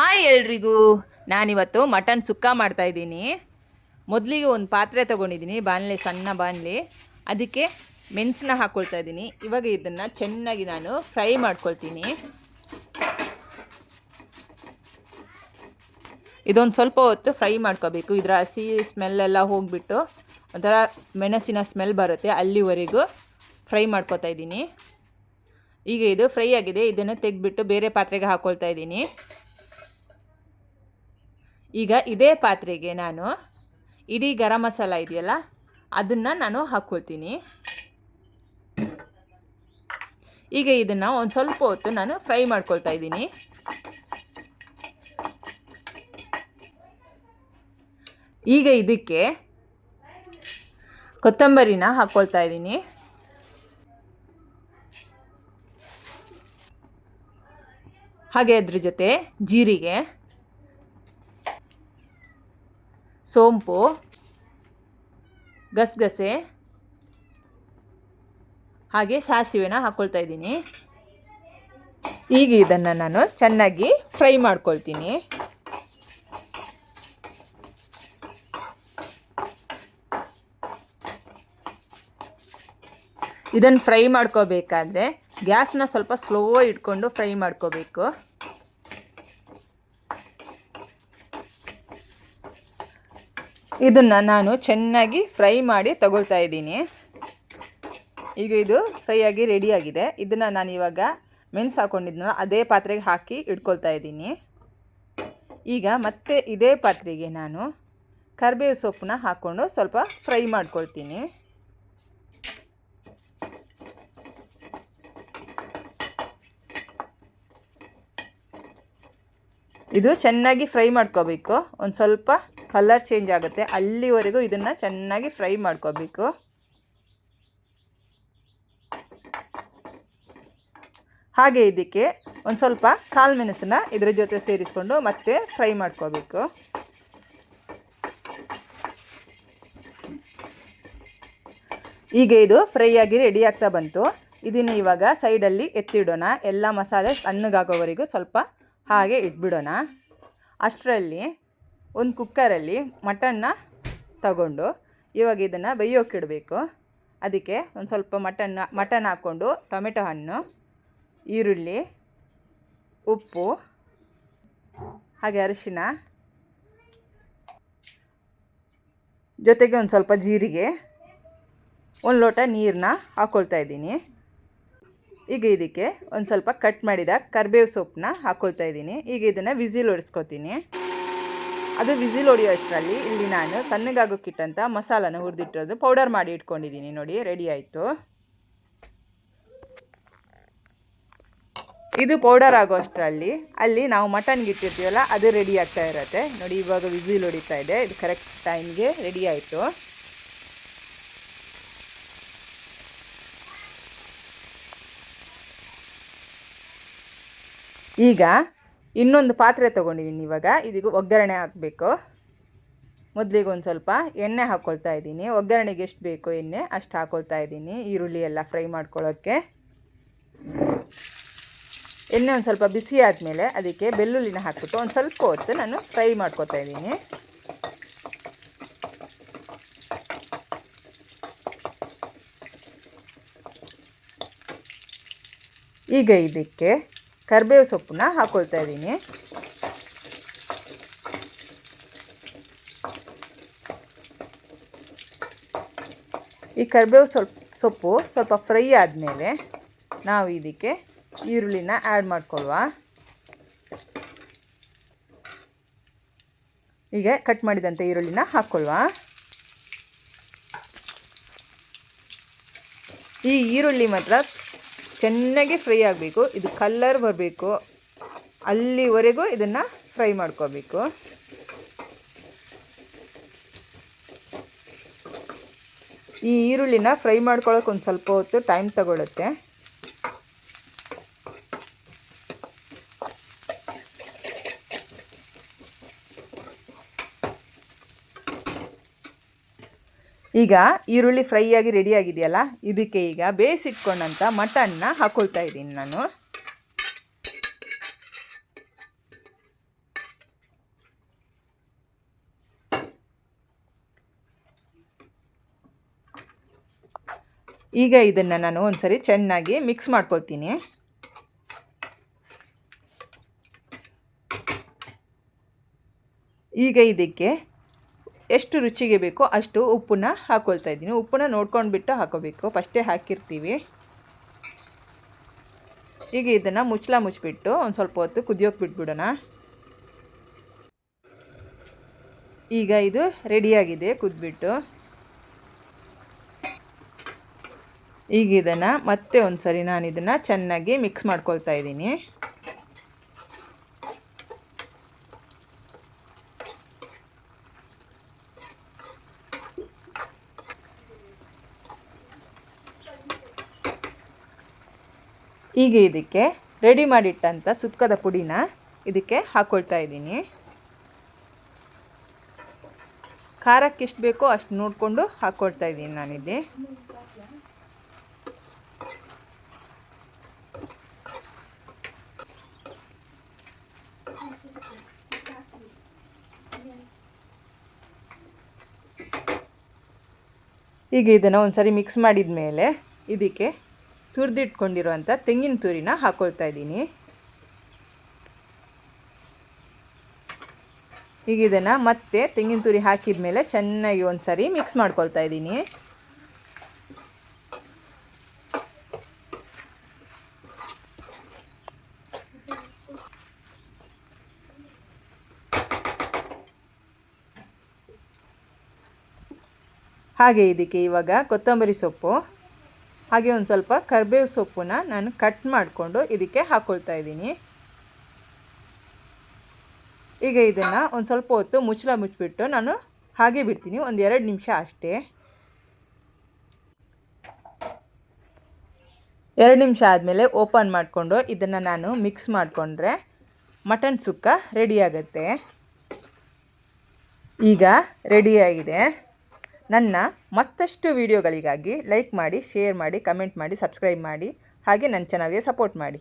Hi ಎಲ್ರಿಗೂ. ನಾನಿವತ್ತು mutton ಸುಕ್ಕ ಮಾಡ್ತಾಯಿದ್ದೀನಿ. ಮೊದಲಿಗೆ ಒಂದು ಪಾತ್ರೆ ತೊಗೊಂಡಿದ್ದೀನಿ, ಬಾಣಲೆ, ಸಣ್ಣ ಬಾಣಲೆ. ಅದಕ್ಕೆ ಮೆಣಸನ್ನ ಹಾಕ್ಕೊಳ್ತಾ ಇದ್ದೀನಿ. ಇವಾಗ ಇದನ್ನು ಚೆನ್ನಾಗಿ ನಾನು ಫ್ರೈ ಮಾಡ್ಕೊಳ್ತೀನಿ. ಇದೊಂದು ಸ್ವಲ್ಪ ಹೊತ್ತು ಫ್ರೈ ಮಾಡ್ಕೋಬೇಕು. ಇದರ ಹಸಿ ಸ್ಮೆಲ್ಲೆಲ್ಲ ಹೋಗಿಬಿಟ್ಟು ಒಂಥರ ಮೆಣಸಿನ ಸ್ಮೆಲ್ ಬರುತ್ತೆ, ಅಲ್ಲಿವರೆಗೂ ಫ್ರೈ ಮಾಡ್ಕೊತಾ ಇದ್ದೀನಿ. ಈಗ ಇದು ಫ್ರೈ ಆಗಿದೆ. ಇದನ್ನು ತೆಗೆದ್ಬಿಟ್ಟು ಬೇರೆ ಪಾತ್ರೆಗೆ ಹಾಕ್ಕೊಳ್ತಾ ಇದ್ದೀನಿ. ಈಗ ಇದೇ ಪಾತ್ರೆಗೆ ನಾನು ಇಡೀ ಗರಂ ಮಸಾಲ ಇದೆಯಲ್ಲ, ಅದನ್ನು ನಾನು ಹಾಕ್ಕೊಳ್ತೀನಿ. ಈಗ ಇದನ್ನು ಒಂದು ಸ್ವಲ್ಪ ಹೊತ್ತು ನಾನು ಫ್ರೈ ಮಾಡ್ಕೊಳ್ತಾ ಇದ್ದೀನಿ. ಈಗ ಇದಕ್ಕೆ ಕೊತ್ತಂಬರಿನ ಹಾಕ್ಕೊಳ್ತಾ ಇದ್ದೀನಿ. ಹಾಗೆ ಅದ್ರ ಜೊತೆ ಜೀರಿಗೆ, ಸೋಂಪು, ಗಸಗಸೆ ಹಾಗೆ ಸಾಸಿವೆನ ಹಾಕ್ಕೊಳ್ತಾ ಇದ್ದೀನಿ. ಈಗ ಇದನ್ನು ನಾನು ಚೆನ್ನಾಗಿ ಫ್ರೈ ಮಾಡ್ಕೊಳ್ತೀನಿ. ಇದನ್ನು ಫ್ರೈ ಮಾಡ್ಕೋಬೇಕಾದ್ರೆ ಗ್ಯಾಸ್ನ ಸ್ವಲ್ಪ ಸ್ಲೋ ಇಟ್ಕೊಂಡು ಫ್ರೈ ಮಾಡ್ಕೋಬೇಕು. ಇದನ್ನು ನಾನು ಚೆನ್ನಾಗಿ ಫ್ರೈ ಮಾಡಿ ತಗೊಳ್ತಾ ಇದ್ದೀನಿ. ಈಗ ಇದು ಫ್ರೈ ಆಗಿ ರೆಡಿಯಾಗಿದೆ. ಇದನ್ನು ನಾನು ಇವಾಗ ಮೆಣಸು ಹಾಕ್ಕೊಂಡಿದ್ನಲ್ಲ ಅದೇ ಪಾತ್ರೆಗೆ ಹಾಕಿ ಇಟ್ಕೊಳ್ತಾ ಇದ್ದೀನಿ. ಈಗ ಮತ್ತೆ ಇದೇ ಪಾತ್ರೆಗೆ ನಾನು ಕರಿಬೇವು ಸೊಪ್ಪನ್ನ ಹಾಕ್ಕೊಂಡು ಸ್ವಲ್ಪ ಫ್ರೈ ಮಾಡ್ಕೊಳ್ತೀನಿ. ಇದು ಚೆನ್ನಾಗಿ ಫ್ರೈ ಮಾಡ್ಕೋಬೇಕು. ಒಂದು ಸ್ವಲ್ಪ ಕಲರ್ ಚೇಂಜ್ ಆಗುತ್ತೆ, ಅಲ್ಲಿವರೆಗೂ ಇದನ್ನು ಚೆನ್ನಾಗಿ ಫ್ರೈ ಮಾಡ್ಕೋಬೇಕು. ಹಾಗೆ ಇದಕ್ಕೆ ಒಂದು ಸ್ವಲ್ಪ ಕಾಳು ಮೆಣಸನ್ನ ಇದರ ಜೊತೆ ಸೇರಿಸ್ಕೊಂಡು ಮತ್ತೆ ಫ್ರೈ ಮಾಡ್ಕೋಬೇಕು. ಈಗ ಇದು ಫ್ರೈ ಆಗಿ ರೆಡಿ ಆಗ್ತಾ ಬಂತು. ಇದನ್ನು ಇವಾಗ ಸೈಡಲ್ಲಿ ಎತ್ತಿಡೋಣ. ಎಲ್ಲ ಮಸಾಲೆ ಸಣ್ಣಗಾಗೋವರೆಗೂ ಸ್ವಲ್ಪ ಹಾಗೆ ಇಟ್ಬಿಡೋಣ. ಅಷ್ಟರಲ್ಲಿ ಒಂದು ಕುಕ್ಕರಲ್ಲಿ ಮಟನ್ನ ತಗೊಂಡು ಇವಾಗ ಇದನ್ನು ಬೇಯೋಕ್ಕಿಡಬೇಕು. ಅದಕ್ಕೆ ಒಂದು ಸ್ವಲ್ಪ ಮಟನ್ ಹಾಕ್ಕೊಂಡು ಟೊಮೆಟೊ ಹಣ್ಣು, ಈರುಳ್ಳಿ, ಉಪ್ಪು ಹಾಗೆ ಅರಿಶಿನ, ಜೊತೆಗೆ ಒಂದು ಸ್ವಲ್ಪ ಜೀರಿಗೆ, ಒಂದು ಲೋಟ ನೀರನ್ನ ಹಾಕ್ಕೊಳ್ತಾ ಇದ್ದೀನಿ. ಈಗ ಇದಕ್ಕೆ ಒಂದು ಸ್ವಲ್ಪ ಕಟ್ ಮಾಡಿದ ಕರಿಬೇವು ಸೊಪ್ಪನ್ನ ಹಾಕ್ಕೊಳ್ತಾ ಇದ್ದೀನಿ. ಈಗ ಇದನ್ನು ವಿಸಿಲ್ ಹೊಡಿಸ್ಕೊತೀನಿ. ಅದು ವಿಸಿಲ್ ಹೊಡಿಯೋ ಅಷ್ಟರಲ್ಲಿ ಇಲ್ಲಿ ನಾನು ತಣ್ಣಗಾಗೋಕ್ಕಿಟ್ಟಂಥ ಮಸಾಲನ ಹುರಿದಿಟ್ಟಿರೋದು ಪೌಡರ್ ಮಾಡಿ ಇಟ್ಕೊಂಡಿದ್ದೀನಿ. ನೋಡಿ, ರೆಡಿ ಆಯಿತು. ಇದು ಪೌಡರ್ ಆಗೋ ಅಷ್ಟರಲ್ಲಿ ಅಲ್ಲಿ ನಾವು ಮಟನ್ಗೆ ಇಟ್ಟಿರ್ತೀವಲ್ಲ ಅದು ರೆಡಿ ಆಗ್ತಾ ಇರುತ್ತೆ. ನೋಡಿ, ಇವಾಗ ವಿಸಿಲ್ ಹೊಡಿತಾ ಇದೆ. ಇದು ಕರೆಕ್ಟ್ ಟೈಮ್ಗೆ ರೆಡಿ ಆಯಿತು. ಈಗ ಇನ್ನೊಂದು ಪಾತ್ರೆ ತೊಗೊಂಡಿದ್ದೀನಿ. ಇವಾಗ ಇದಕ್ಕೆ ಒಗ್ಗರಣೆ ಹಾಕಬೇಕು. ಮೊದಲಿಗೆ ಒಂದು ಸ್ವಲ್ಪ ಎಣ್ಣೆ ಹಾಕ್ಕೊಳ್ತಾ ಇದ್ದೀನಿ. ಒಗ್ಗರಣೆಗೆ ಎಷ್ಟು ಬೇಕು ಎಣ್ಣೆ ಅಷ್ಟು ಹಾಕ್ಕೊಳ್ತಾ ಇದ್ದೀನಿ, ಈರುಳ್ಳಿ ಎಲ್ಲ ಫ್ರೈ ಮಾಡ್ಕೊಳ್ಳೋಕ್ಕೆ. ಎಣ್ಣೆ ಒಂದು ಸ್ವಲ್ಪ ಬಿಸಿ ಆದಮೇಲೆ ಅದಕ್ಕೆ ಬೆಳ್ಳುಳ್ಳಿನ ಹಾಕ್ಬಿಟ್ಟು ಒಂದು ಸ್ವಲ್ಪ ಹೊತ್ತು ನಾನು ಫ್ರೈ ಮಾಡ್ಕೊತಾ ಇದ್ದೀನಿ. ಈಗ ಇದಕ್ಕೆ ಕರಿಬೇವು ಸೊಪ್ಪನ್ನ ಹಾಕ್ಕೊಳ್ತಾ ಇದ್ದೀನಿ. ಈ ಕರಿಬೇವು ಸೊಪ್ಪು ಸ್ವಲ್ಪ ಫ್ರೈ ಆದಮೇಲೆ ನಾವು ಇದಕ್ಕೆ ಈರುಳ್ಳಿನ ಆ್ಯಡ್ ಮಾಡ್ಕೊಳ್ಳುವ. ಈಗ ಕಟ್ ಮಾಡಿದಂಥ ಈರುಳ್ಳಿನ ಹಾಕ್ಕೊಳ್ಳುವ. ಈ ಈರುಳ್ಳಿ ಮಾತ್ರ ಚೆನ್ನಾಗಿ ಫ್ರೈ ಆಗಬೇಕು. ಇದು ಕಲರ್ ಬರಬೇಕು, ಅಲ್ಲಿವರೆಗೂ ಇದನ್ನು ಫ್ರೈ ಮಾಡ್ಕೋಬೇಕು. ಈ ಈರುಳ್ಳಿನ ಫ್ರೈ ಮಾಡ್ಕೊಳ್ಳೋಕೆ ಒಂದು ಸ್ವಲ್ಪ ಹೊತ್ತು ಟೈಮ್ ತಗೊಳುತ್ತೆ. ಈಗ ಈರುಳ್ಳಿ ಫ್ರೈ ಆಗಿ ರೆಡಿ ಆಗಿದೆಯಲ್ಲ, ಇದಕ್ಕೆ ಈಗ ಬೇಯಿಸಿಟ್ಕೊಂಡಂಥ ಮಟನ್ನ ಹಾಕ್ಕೊಳ್ತಾ ಇದ್ದೀನಿ ನಾನು. ಈಗ ಇದನ್ನು ನಾನು ಒಂದ್ಸರಿ ಚೆನ್ನಾಗಿ ಮಿಕ್ಸ್ ಮಾಡ್ಕೊಳ್ತೀನಿ. ಈಗ ಇದಕ್ಕೆ ಎಷ್ಟು ರುಚಿಗೆ ಬೇಕೋ ಅಷ್ಟು ಉಪ್ಪನ್ನ ಹಾಕ್ಕೊಳ್ತಾ ಇದ್ದೀನಿ. ಉಪ್ಪನ್ನ ನೋಡ್ಕೊಂಡ್ಬಿಟ್ಟು ಹಾಕೋಬೇಕು, ಫಸ್ಟೇ ಹಾಕಿರ್ತೀವಿ. ಈಗ ಇದನ್ನು ಮುಚ್ಚಿಬಿಟ್ಟು ಒಂದು ಸ್ವಲ್ಪ ಹೊತ್ತು ಕುದಿಯೋಕೆ ಬಿಟ್ಬಿಡೋಣ. ಈಗ ಇದು ರೆಡಿಯಾಗಿದೆ ಕುದ್ಬಿಟ್ಟು. ಈಗ ಇದನ್ನು ಮತ್ತೆ ಒಂದು ಸರಿ ನಾನು ಇದನ್ನು ಚೆನ್ನಾಗಿ ಮಿಕ್ಸ್ ಮಾಡ್ಕೊಳ್ತಾ ಇದ್ದೀನಿ. ಈಗ ಇದಕ್ಕೆ ರೆಡಿ ಮಾಡಿಟ್ಟಂಥ ಸುಕ್ಕದ ಪುಡಿನ ಇದಕ್ಕೆ ಹಾಕ್ಕೊಳ್ತಾ ಇದ್ದೀನಿ. ಖಾರಕ್ಕೆ ಎಷ್ಟು ಬೇಕೋ ಅಷ್ಟು ನೋಡಿಕೊಂಡು ಹಾಕ್ಕೊಳ್ತಾ ಇದ್ದೀನಿ ನಾನಿಲ್ಲಿ. ಈಗ ಇದನ್ನು ಒಂದು ಸರಿ ಮಿಕ್ಸ್ ಮಾಡಿದ ಮೇಲೆ ಇದಕ್ಕೆ ತುರಿದಿಟ್ಕೊಂಡಿರುವಂಥ ತೆಂಗಿನ ತುರಿನ ಹಾಕ್ಕೊಳ್ತಾ ಇದ್ದೀನಿ. ಈಗ ಇದನ್ನು ಮತ್ತೆ ತೆಂಗಿನ ತುರಿ ಹಾಕಿದ ಮೇಲೆ ಚೆನ್ನಾಗಿ ಒಂದು ಸರಿ ಮಿಕ್ಸ್ ಮಾಡ್ಕೊಳ್ತಾ ಇದ್ದೀನಿ. ಹಾಗೆ ಇದಕ್ಕೆ ಇವಾಗ ಕೊತ್ತಂಬರಿ ಸೊಪ್ಪು ಹಾಗೆ ಒಂದು ಸ್ವಲ್ಪ ಕರಿಬೇವು ಸೊಪ್ಪನ್ನ ನಾನು ಕಟ್ ಮಾಡಿಕೊಂಡು ಇದಕ್ಕೆ ಹಾಕ್ಕೊಳ್ತಾ ಇದ್ದೀನಿ. ಈಗ ಇದನ್ನು ಒಂದು ಸ್ವಲ್ಪ ಹೊತ್ತು ಮುಚ್ಚಿಬಿಟ್ಟು ನಾನು ಹಾಗೆ ಬಿಡ್ತೀನಿ, ಒಂದು 2 ನಿಮಿಷ ಅಷ್ಟೇ. 2 ನಿಮಿಷ ಆದಮೇಲೆ ಓಪನ್ ಮಾಡಿಕೊಂಡು ಇದನ್ನು ನಾನು ಮಿಕ್ಸ್ ಮಾಡಿಕೊಂಡ್ರೆ ಮಟನ್ ಸುಕ್ಕ ರೆಡಿಯಾಗುತ್ತೆ. ಈಗ ರೆಡಿಯಾಗಿದೆ. ನನ್ನ ಮತ್ತಷ್ಟು ವೀಡಿಯೋಗಳಿಗಾಗಿ ಲೈಕ್ ಮಾಡಿ, ಶೇರ್ ಮಾಡಿ, ಕಮೆಂಟ್ ಮಾಡಿ, ಸಬ್ಸ್ಕ್ರೈಬ್ ಮಾಡಿ, ಹಾಗೆ ನನ್ನ ಚಾನಲ್ಗೆ ಸಪೋರ್ಟ್ ಮಾಡಿ.